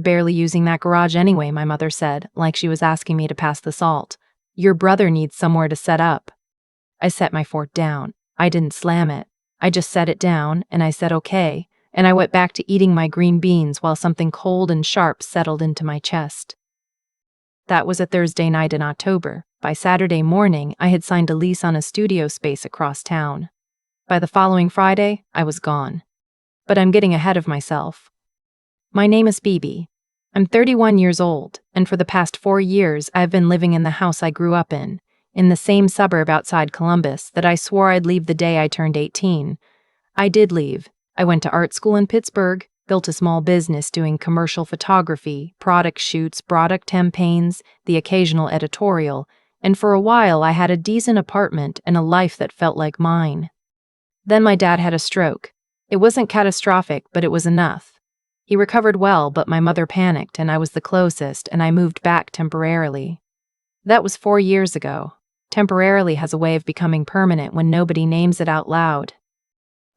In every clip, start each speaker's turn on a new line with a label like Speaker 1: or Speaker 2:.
Speaker 1: Barely using that garage anyway, my mother said, like she was asking me to pass the salt. Your brother needs somewhere to set up. I set my fork down. I didn't slam it. I just set it down, and I said okay, and I went back to eating my green beans while something cold and sharp settled into my chest. That was a Thursday night in October. By Saturday morning, I had signed a lease on a studio space across town. By the following Friday, I was gone. But I'm getting ahead of myself. My name is Phoebe. I'm 31 years old, and for the past 4 years I've been living in the house I grew up in the same suburb outside Columbus that I swore I'd leave the day I turned 18. I did leave. I went to art school in Pittsburgh, built a small business doing commercial photography, product shoots, product campaigns, the occasional editorial, and for a while I had a decent apartment and a life that felt like mine. Then my dad had a stroke. It wasn't catastrophic, but it was enough. He recovered well, but my mother panicked, and I was the closest, and I moved back temporarily. That was 4 years ago. Temporarily has a way of becoming permanent when nobody names it out loud.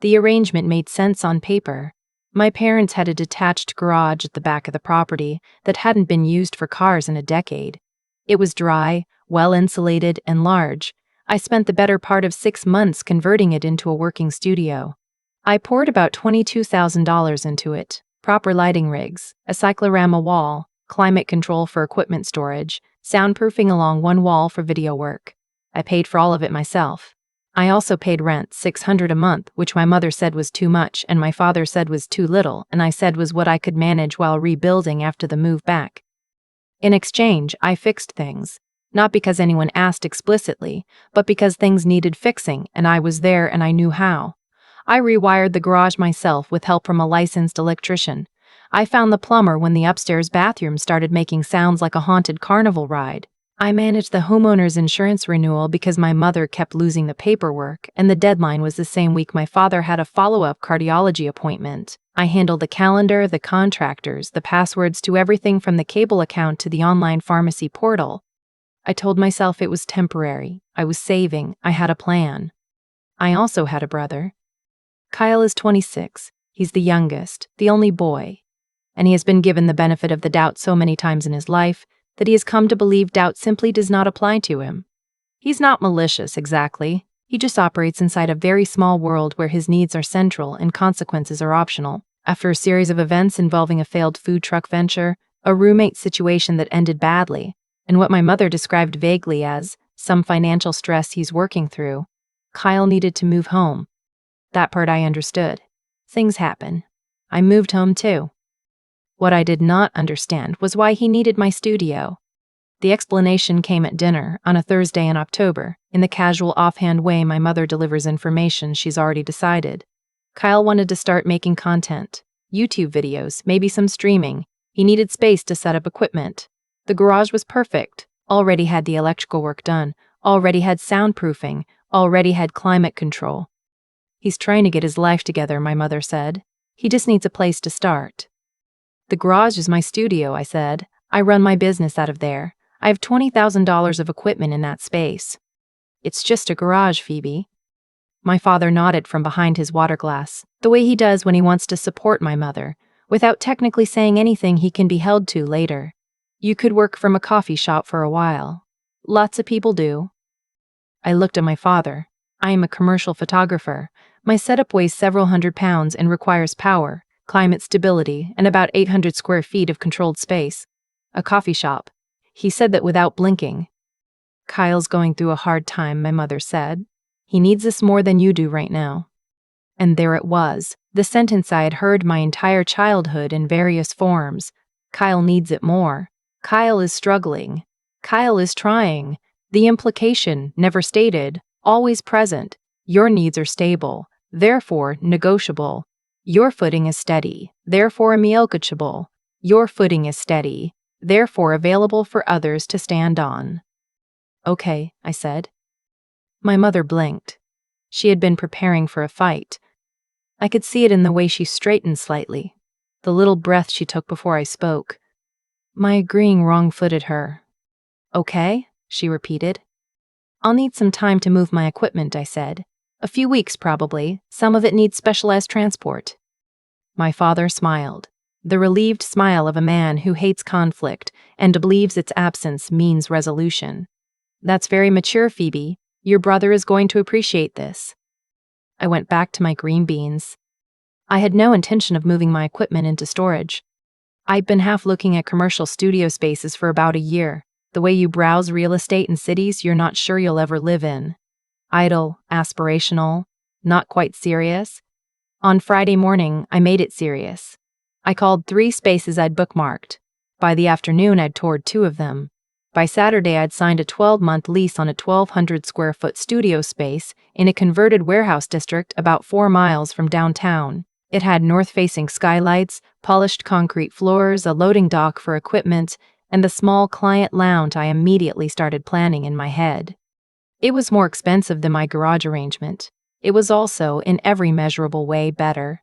Speaker 1: The arrangement made sense on paper. My parents had a detached garage at the back of the property that hadn't been used for cars in a decade. It was dry, well-insulated, and large. I spent the better part of 6 months converting it into a working studio. I poured about $22,000 into it. Proper lighting rigs, a cyclorama wall, climate control for equipment storage, soundproofing along one wall for video work. I paid for all of it myself. I also paid rent, $600 a month, which my mother said was too much and my father said was too little, and I said was what I could manage while rebuilding after the move back. In exchange, I fixed things. Not because anyone asked explicitly, but because things needed fixing, and I was there and I knew how. I rewired the garage myself with help from a licensed electrician. I found the plumber when the upstairs bathroom started making sounds like a haunted carnival ride. I managed the homeowner's insurance renewal because my mother kept losing the paperwork, and the deadline was the same week my father had a follow-up cardiology appointment. I handled the calendar, the contractors, the passwords to everything from the cable account to the online pharmacy portal. I told myself it was temporary. I was saving. I had a plan. I also had a brother. Kyle is 26. He's the youngest, the only boy. And he has been given the benefit of the doubt so many times in his life that he has come to believe doubt simply does not apply to him. He's not malicious, exactly. He just operates inside a very small world where his needs are central and consequences are optional. After a series of events involving a failed food truck venture, a roommate situation that ended badly, and what my mother described vaguely as some financial stress he's working through, Kyle needed to move home. That part I understood. Things happen. I moved home too. What I did not understand was why he needed my studio. The explanation came at dinner on a Thursday in October, in the casual offhand way my mother delivers information she's already decided. Kyle wanted to start making content. YouTube videos, maybe some streaming. He needed space to set up equipment. The garage was perfect. Already had the electrical work done. Already had soundproofing. Already had climate control. He's trying to get his life together, my mother said. He just needs a place to start. The garage is my studio, I said. I run my business out of there. I have $20,000 of equipment in that space. It's just a garage, Phoebe. My father nodded from behind his water glass, the way he does when he wants to support my mother, without technically saying anything he can be held to later. You could work from a coffee shop for a while. Lots of people do. I looked at my father. I am a commercial photographer. My setup weighs several hundred pounds and requires power, climate stability, and about 800 square feet of controlled space. A coffee shop. He said that without blinking. Kyle's going through a hard time, my mother said. He needs this more than you do right now. And there it was, the sentence I had heard my entire childhood in various forms. Kyle needs it more. Kyle is struggling. Kyle is trying. The implication, never stated, always present. Your needs are stable, therefore negotiable. Your footing is steady, therefore amelioratable. Your footing is steady, therefore available for others to stand on. Okay, I said. My mother blinked. She had been preparing for a fight. I could see it in the way she straightened slightly, the little breath she took before I spoke. My agreeing wrong-footed her. Okay, she repeated. I'll need some time to move my equipment, I said. A few weeks, probably. Some of it needs specialized transport. My father smiled. The relieved smile of a man who hates conflict and believes its absence means resolution. That's very mature, Phoebe. Your brother is going to appreciate this. I went back to my green beans. I had no intention of moving my equipment into storage. I'd been half looking at commercial studio spaces for about a year. The way you browse real estate in cities you're not sure you'll ever live in. Idle, aspirational, not quite serious. On Friday morning, I made it serious. I called 3 spaces I'd bookmarked. By the afternoon, I'd toured 2 of them. By Saturday, I'd signed a 12-month lease on a 1,200-square-foot studio space in a converted warehouse district about 4 miles from downtown. It had north-facing skylights, polished concrete floors, a loading dock for equipment, and the small client lounge I immediately started planning in my head. It was more expensive than my garage arrangement. It was also, in every measurable way, better.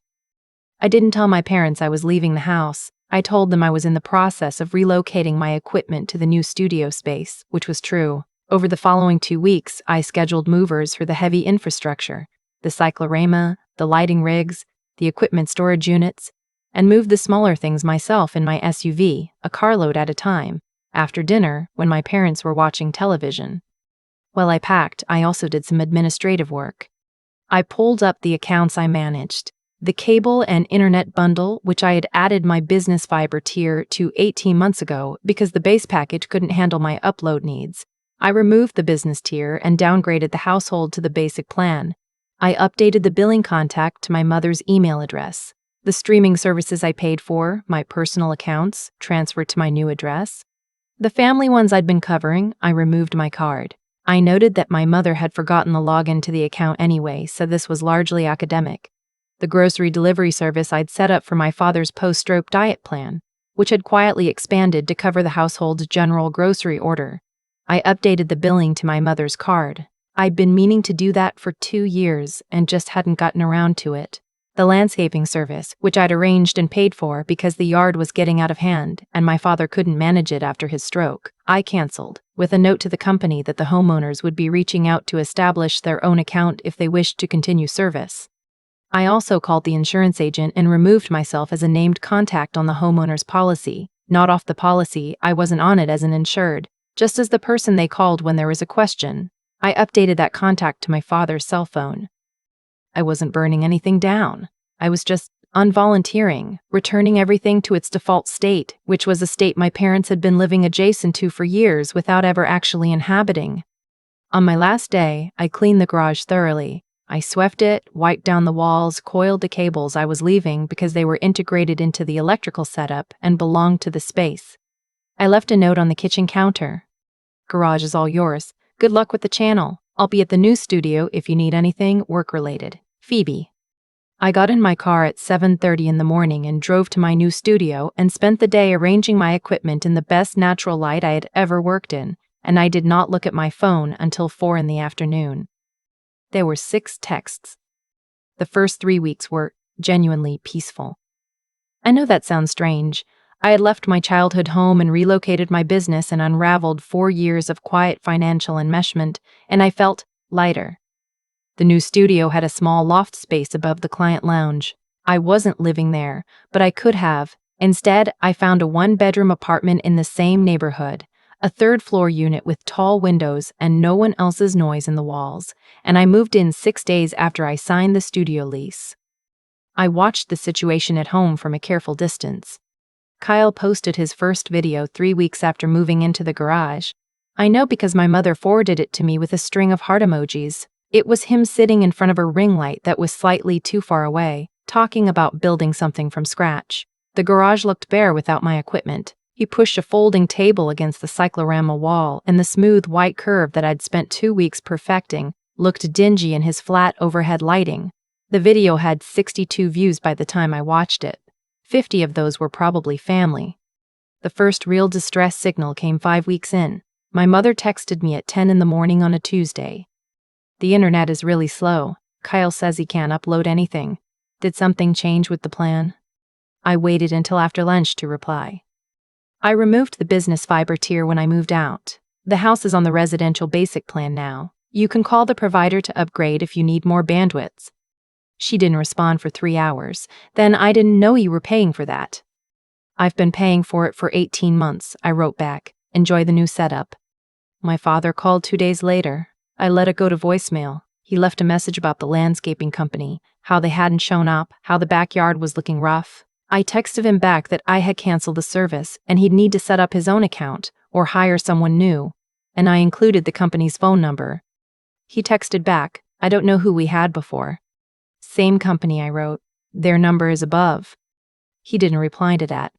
Speaker 1: I didn't tell my parents I was leaving the house. I told them I was in the process of relocating my equipment to the new studio space, which was true. Over the following 2 weeks, I scheduled movers for the heavy infrastructure, the cyclorama, the lighting rigs, the equipment storage units, and moved the smaller things myself in my SUV, a carload at a time, after dinner when my parents were watching television. While I packed, I also did some administrative work. I pulled up the accounts I managed. The cable and internet bundle, which I had added my business fiber tier to 18 months ago because the base package couldn't handle my upload needs. I removed the business tier and downgraded the household to the basic plan. I updated the billing contact to my mother's email address. The streaming services I paid for, my personal accounts, transferred to my new address. The family ones I'd been covering, I removed my card. I noted that my mother had forgotten the login to the account anyway, so this was largely academic. The grocery delivery service I'd set up for my father's post-stroke diet plan, which had quietly expanded to cover the household's general grocery order. I updated the billing to my mother's card. I'd been meaning to do that for 2 years and just hadn't gotten around to it. The landscaping service, which I'd arranged and paid for because the yard was getting out of hand and my father couldn't manage it after his stroke, I canceled, with a note to the company that the homeowners would be reaching out to establish their own account if they wished to continue service. I also called the insurance agent and removed myself as a named contact on the homeowner's policy. Not off the policy, I wasn't on it as an insured, just as the person they called when there was a question. I updated that contact to my father's cell phone. I wasn't burning anything down. I was just unvolunteering, returning everything to its default state, which was a state my parents had been living adjacent to for years without ever actually inhabiting. On my last day, I cleaned the garage thoroughly. I swept it, wiped down the walls, coiled the cables I was leaving because they were integrated into the electrical setup and belonged to the space. I left a note on the kitchen counter. Garage is all yours. Good luck with the channel. I'll be at the new studio if you need anything work-related. Phoebe. I got in my car at 7:30 in the morning and drove to my new studio and spent the day arranging my equipment in the best natural light I had ever worked in, and I did not look at my phone until 4 in the afternoon. There were 6 texts. The first 3 weeks were genuinely peaceful. I know that sounds strange. I had left my childhood home and relocated my business and unraveled 4 years of quiet financial enmeshment, and I felt lighter. The new studio had a small loft space above the client lounge. I wasn't living there, but I could have. Instead, I found a 1-bedroom apartment in the same neighborhood, a 3rd-floor unit with tall windows and no one else's noise in the walls, and I moved in 6 days after I signed the studio lease. I watched the situation at home from a careful distance. Kyle posted his first video 3 weeks after moving into the garage. I know because my mother forwarded it to me with a string of heart emojis. It was him sitting in front of a ring light that was slightly too far away, talking about building something from scratch. The garage looked bare without my equipment. He pushed a folding table against the cyclorama wall, and the smooth white curve that I'd spent 2 weeks perfecting looked dingy in his flat overhead lighting. The video had 62 views by the time I watched it. 50 of those were probably family. The first real distress signal came 5 weeks in. My mother texted me at 10 in the morning on a Tuesday. The internet is really slow. Kyle says he can't upload anything. Did something change with the plan? I waited until after lunch to reply. I removed the business fiber tier when I moved out. The house is on the residential basic plan now. You can call the provider to upgrade if you need more bandwidth. She didn't respond for 3 hours. Then I didn't know you were paying for that. I've been paying for it for 18 months, I wrote back. Enjoy the new setup. My father called 2 days later. I let it go to voicemail. He left a message about the landscaping company, how they hadn't shown up, how the backyard was looking rough. I texted him back that I had canceled the service and he'd need to set up his own account or hire someone new, and I included the company's phone number. He texted back, I don't know who we had before. Same company, I wrote. Their number is above. He didn't reply to that.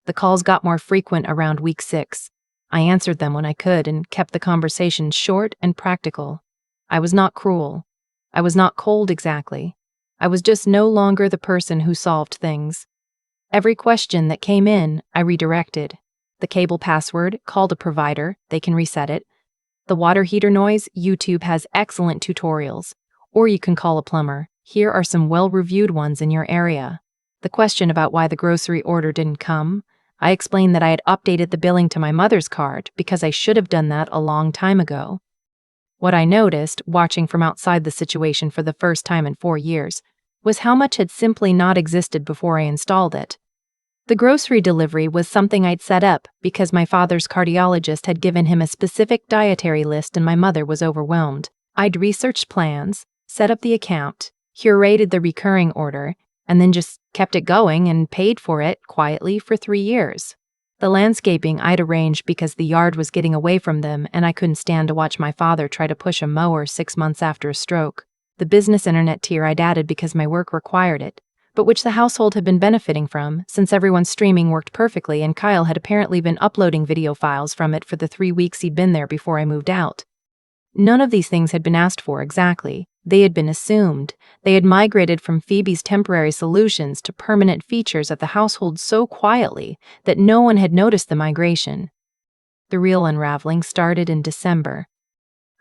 Speaker 1: The calls got more frequent around week 6. I answered them when I could and kept the conversation short and practical. I was not cruel. I was not cold exactly. I was just no longer the person who solved things. Every question that came in, I redirected. The cable password, called a provider, they can reset it. The water heater noise, YouTube has excellent tutorials. Or you can call a plumber. Here are some well-reviewed ones in your area. The question about why the grocery order didn't come, I explained that I had updated the billing to my mother's card because I should have done that a long time ago. What I noticed, watching from outside the situation for the first time in 4 years, was how much had simply not existed before I installed it. The grocery delivery was something I'd set up because my father's cardiologist had given him a specific dietary list and my mother was overwhelmed. I'd researched plans, set up the account, curated the recurring order, and then just kept it going and paid for it quietly for 3 years. The landscaping I'd arranged because the yard was getting away from them and I couldn't stand to watch my father try to push a mower 6 months after a stroke. The business internet tier I'd added because my work required it, but which the household had been benefiting from since everyone's streaming worked perfectly and Kyle had apparently been uploading video files from it for the 3 weeks he'd been there before I moved out. None of these things had been asked for exactly. They had been assumed. They had migrated from Phoebe's temporary solutions to permanent features of the household so quietly that no one had noticed the migration. The real unraveling started in December.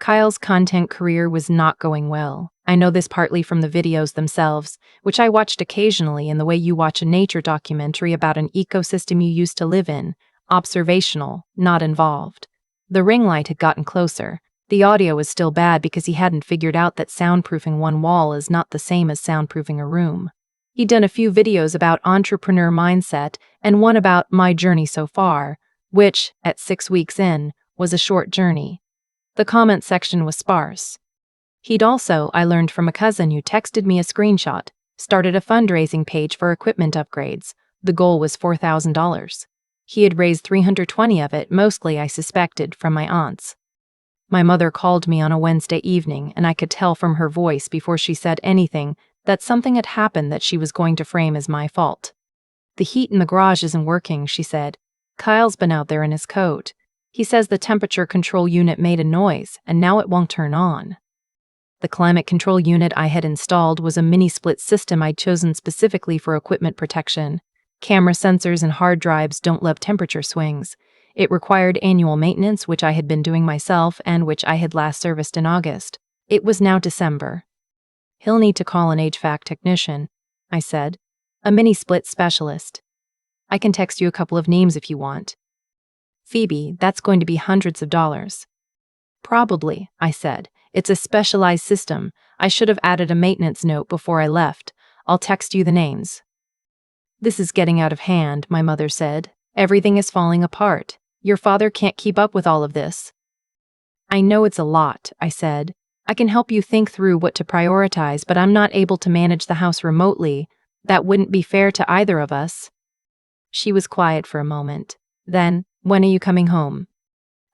Speaker 1: Kyle's content career was not going well. I know this partly from the videos themselves, which I watched occasionally in the way you watch a nature documentary about an ecosystem you used to live in, observational, not involved. The ring light had gotten closer. The audio was still bad because he hadn't figured out that soundproofing one wall is not the same as soundproofing a room. He'd done a few videos about entrepreneur mindset and one about my journey so far, which, at 6 weeks in, was a short journey. The comment section was sparse. He'd also, I learned from a cousin who texted me a screenshot, started a fundraising page for equipment upgrades. The goal was $4,000. He had raised $320 of it, mostly, I suspected, from my aunts. My mother called me on a Wednesday evening, and I could tell from her voice before she said anything that something had happened that she was going to frame as my fault. The heat in the garage isn't working, she said. Kyle's been out there in his coat. He says the temperature control unit made a noise, and now it won't turn on. The climate control unit I had installed was a mini-split system I'd chosen specifically for equipment protection. Camera sensors and hard drives don't love temperature swings. It required annual maintenance, which I had been doing myself and which I had last serviced in August. It was now December. He'll need to call an HVAC technician, I said. A mini-split specialist. I can text you a couple of names if you want. Phoebe, that's going to be hundreds of dollars. Probably, I said. It's a specialized system. I should have added a maintenance note before I left. I'll text you the names. This is getting out of hand, my mother said. Everything is falling apart. Your father can't keep up with all of this. I know it's a lot, I said. I can help you think through what to prioritize, but I'm not able to manage the house remotely. That wouldn't be fair to either of us. She was quiet for a moment. Then, when are you coming home?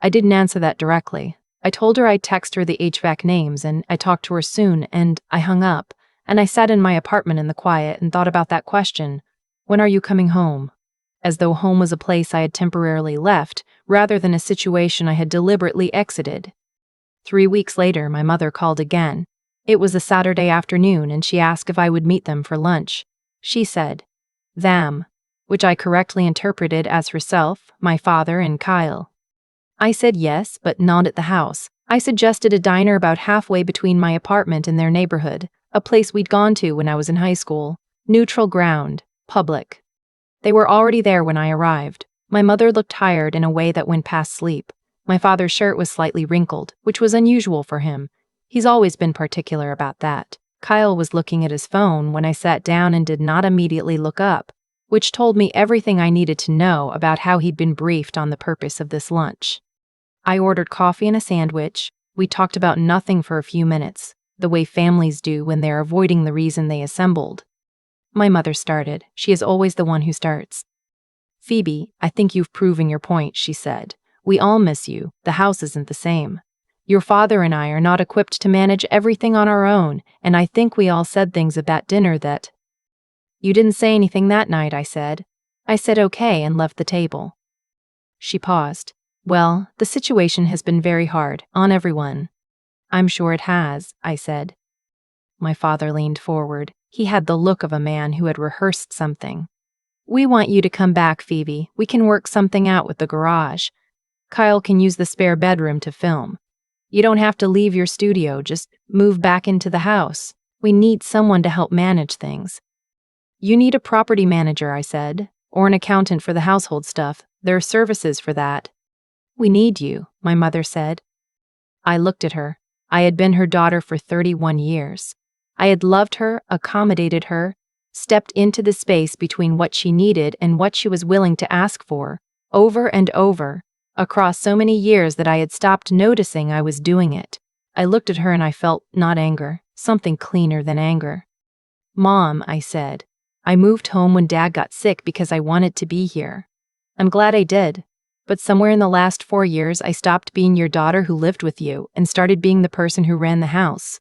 Speaker 1: I didn't answer that directly. I told her I'd text her the HVAC names and I'd talk to her soon, and I hung up, and I sat in my apartment in the quiet and thought about that question. When are you coming home? As though home was a place I had temporarily left, rather than a situation I had deliberately exited. 3 weeks later, my mother called again. It was a Saturday afternoon, and she asked if I would meet them for lunch. She said, them, which I correctly interpreted as herself, my father, and Kyle. I said yes, but not at the house. I suggested a diner about halfway between my apartment and their neighborhood, a place we'd gone to when I was in high school. Neutral ground, public. They were already there when I arrived. My mother looked tired in a way that went past sleep. My father's shirt was slightly wrinkled, which was unusual for him. He's always been particular about that. Kyle was looking at his phone when I sat down and did not immediately look up. which told me everything I needed to know about how he'd been briefed on the purpose of this lunch. I ordered coffee and a sandwich. We talked about nothing for a few minutes, the way families do when they're avoiding the reason they assembled. My mother started. She is always the one who starts. "Phoebe, I think you've proven your point," she said. "We all miss you. The house isn't the same. Your father and I are not equipped to manage everything on our own, and I think we all said things about dinner that—" "You didn't say anything that night," I said. I said okay and left the table. She paused. "Well, the situation has been very hard on everyone." "I'm sure it has," I said. My father leaned forward. He had the look of a man who had rehearsed something. "We want you to come back, Phoebe. We can work something out with the garage. Kyle can use the spare bedroom to film. You don't have to leave your studio, just move back into the house. We need someone to help manage things." "You need a property manager," I said, "or an accountant for the household stuff. There are services for that." "We need you," my mother said. I looked at her. I had been her daughter for 31 years. I had loved her, accommodated her, stepped into the space between what she needed and what she was willing to ask for, over and over, across so many years that I had stopped noticing I was doing it. I looked at her and I felt not anger, something cleaner than anger. "Mom," I said, "I moved home when Dad got sick because I wanted to be here. I'm glad I did. But somewhere in the last 4 years, I stopped being your daughter who lived with you and started being the person who ran the house.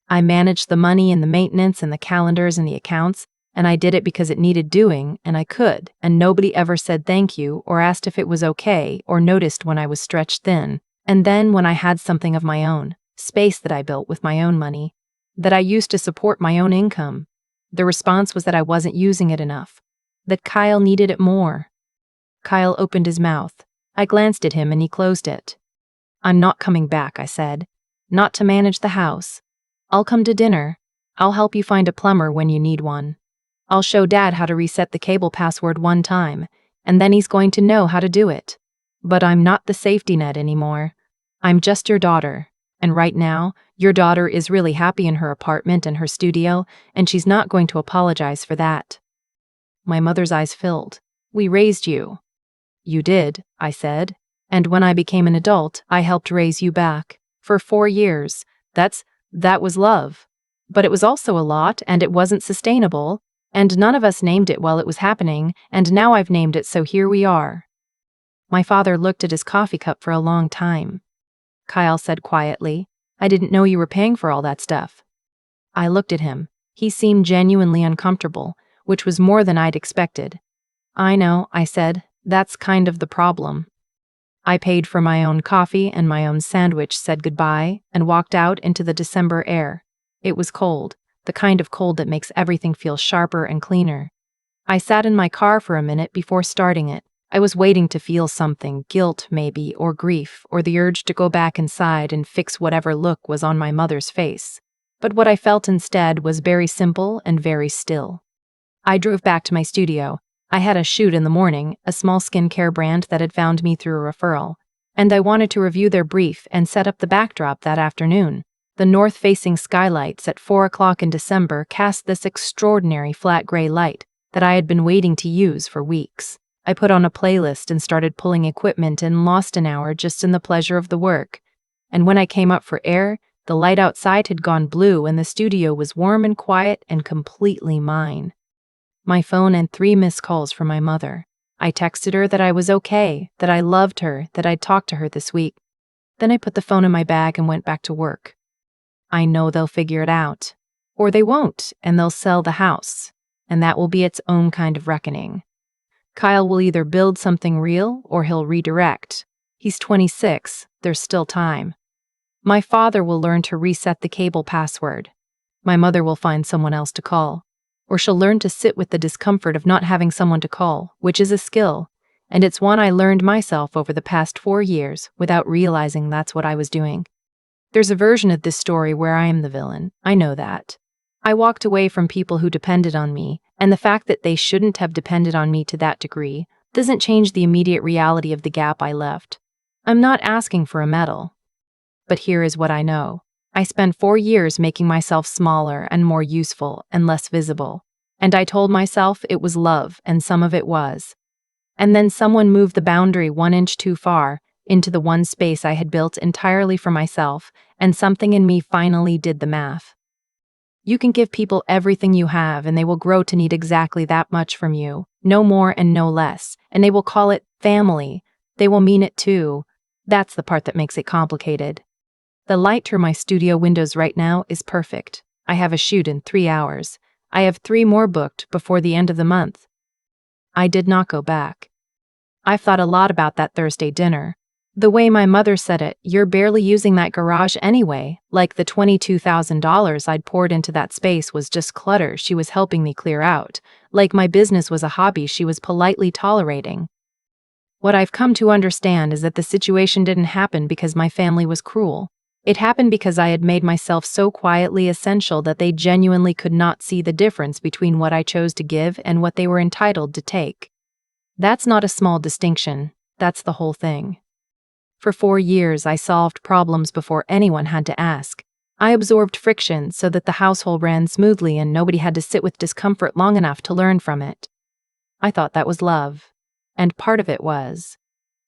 Speaker 1: I managed the money and the maintenance and the calendars and the accounts, and I did it because it needed doing, and I could, and nobody ever said thank you or asked if it was okay or noticed when I was stretched thin. And then when I had something of my own, space that I built with my own money, that I used to support my own income, the response was that I wasn't using it enough, that Kyle needed it more." Kyle opened his mouth. I glanced at him and he closed it. "I'm not coming back," I said. "Not to manage the house. I'll come to dinner. I'll help you find a plumber when you need one. I'll show Dad how to reset the cable password one time, and then he's going to know how to do it. But I'm not the safety net anymore. I'm just your daughter. And right now, your daughter is really happy in her apartment and her studio, and she's not going to apologize for that." My mother's eyes filled. "We raised you." "You did," I said. "And when I became an adult, I helped raise you back. For 4 years. That was love. But it was also a lot, and it wasn't sustainable, and none of us named it while it was happening, and now I've named it, so here we are." My father looked at his coffee cup for a long time. Kyle said quietly, "I didn't know you were paying for all that stuff." I looked at him. He seemed genuinely uncomfortable, which was more than I'd expected. "I know," I said. "That's kind of the problem." I paid for my own coffee and my own sandwich, said goodbye, and walked out into the December air. It was cold, the kind of cold that makes everything feel sharper and cleaner. I sat in my car for a minute before starting it. I was waiting to feel something, guilt maybe, or grief, or the urge to go back inside and fix whatever look was on my mother's face. But what I felt instead was very simple and very still. I drove back to my studio. I had a shoot in the morning, a small skincare brand that had found me through a referral, and I wanted to review their brief and set up the backdrop that afternoon. The north-facing skylights at 4 o'clock in December cast this extraordinary flat gray light that I had been waiting to use for weeks. I put on a playlist and started pulling equipment and lost an hour just in the pleasure of the work. And when I came up for air, the light outside had gone blue and the studio was warm and quiet and completely mine. My phone and 3 missed calls from my mother. I texted her that I was okay, that I loved her, that I'd talked to her this week. Then I put the phone in my bag and went back to work. I know they'll figure it out. Or they won't, and they'll sell the house. And that will be its own kind of reckoning. Kyle will either build something real or he'll redirect. He's 26, there's still time. My father will learn to reset the cable password. My mother will find someone else to call. Or she'll learn to sit with the discomfort of not having someone to call, which is a skill, and it's one I learned myself over the past 4 years without realizing that's what I was doing. There's a version of this story where I am the villain, I know that. I walked away from people who depended on me, and the fact that they shouldn't have depended on me to that degree doesn't change the immediate reality of the gap I left. I'm not asking for a medal. But here is what I know. I spent 4 years making myself smaller and more useful and less visible. And I told myself it was love, and some of it was. And then someone moved the boundary 1 inch too far, into the one space I had built entirely for myself, and something in me finally did the math. You can give people everything you have, and they will grow to need exactly that much from you, no more and no less, and they will call it family. They will mean it too. That's the part that makes it complicated. The light through my studio windows right now is perfect. I have a shoot in 3 hours. I have 3 more booked before the end of the month. I did not go back. I've thought a lot about that Thursday dinner. The way my mother said it, you're barely using that garage anyway, like the $22,000 I'd poured into that space was just clutter she was helping me clear out, like my business was a hobby she was politely tolerating. What I've come to understand is that the situation didn't happen because my family was cruel. It happened because I had made myself so quietly essential that they genuinely could not see the difference between what I chose to give and what they were entitled to take. That's not a small distinction, that's the whole thing. For 4 years, I solved problems before anyone had to ask. I absorbed friction so that the household ran smoothly and nobody had to sit with discomfort long enough to learn from it. I thought that was love. And part of it was.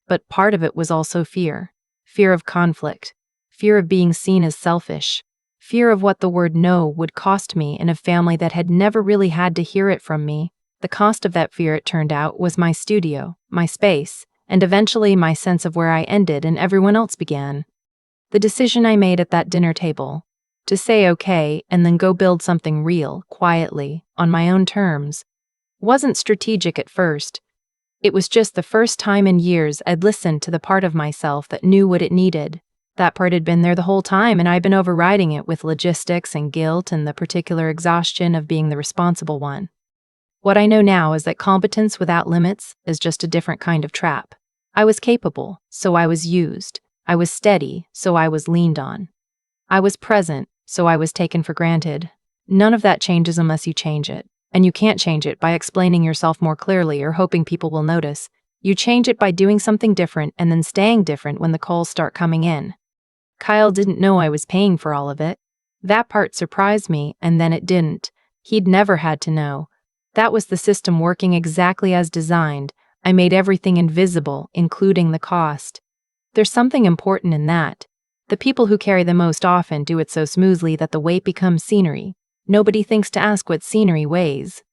Speaker 1: But part of it was also fear. Fear of conflict. Fear of being seen as selfish. Fear of what the word no would cost me in a family that had never really had to hear it from me. The cost of that fear, it turned out, was my studio, my space, and eventually my sense of where I ended and everyone else began. The decision I made at that dinner table, to say okay and then go build something real, quietly, on my own terms, wasn't strategic at first. It was just the first time in years I'd listened to the part of myself that knew what it needed. That part had been there the whole time, and I'd been overriding it with logistics and guilt and the particular exhaustion of being the responsible one. What I know now is that competence without limits is just a different kind of trap. I was capable, so I was used. I was steady, so I was leaned on. I was present, so I was taken for granted. None of that changes unless you change it. And you can't change it by explaining yourself more clearly or hoping people will notice. You change it by doing something different and then staying different when the calls start coming in. Kyle didn't know I was paying for all of it. That part surprised me, and then it didn't. He'd never had to know. That was the system working exactly as designed. I made everything invisible, including the cost. There's something important in that. The people who carry the most often do it so smoothly that the weight becomes scenery. Nobody thinks to ask what scenery weighs.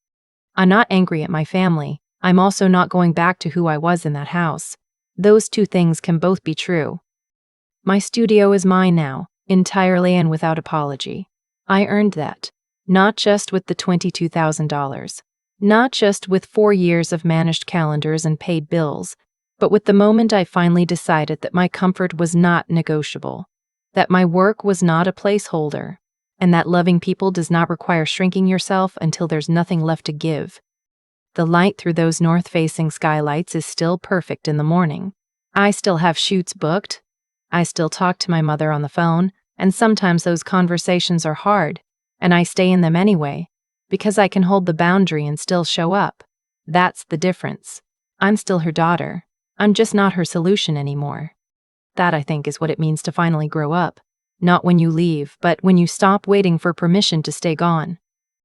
Speaker 1: I'm not angry at my family. I'm also not going back to who I was in that house. Those two things can both be true. My studio is mine now, entirely and without apology. I earned that. Not just with the $22,000. Not just with 4 years of managed calendars and paid bills, but with the moment I finally decided that my comfort was not negotiable, that my work was not a placeholder, and that loving people does not require shrinking yourself until there's nothing left to give. The light through those north-facing skylights is still perfect in the morning. I still have shoots booked. I still talk to my mother on the phone, and sometimes those conversations are hard, and I stay in them anyway, because I can hold the boundary and still show up. That's the difference. I'm still her daughter. I'm just not her solution anymore. That, I think, is what it means to finally grow up. Not when you leave, but when you stop waiting for permission to stay gone.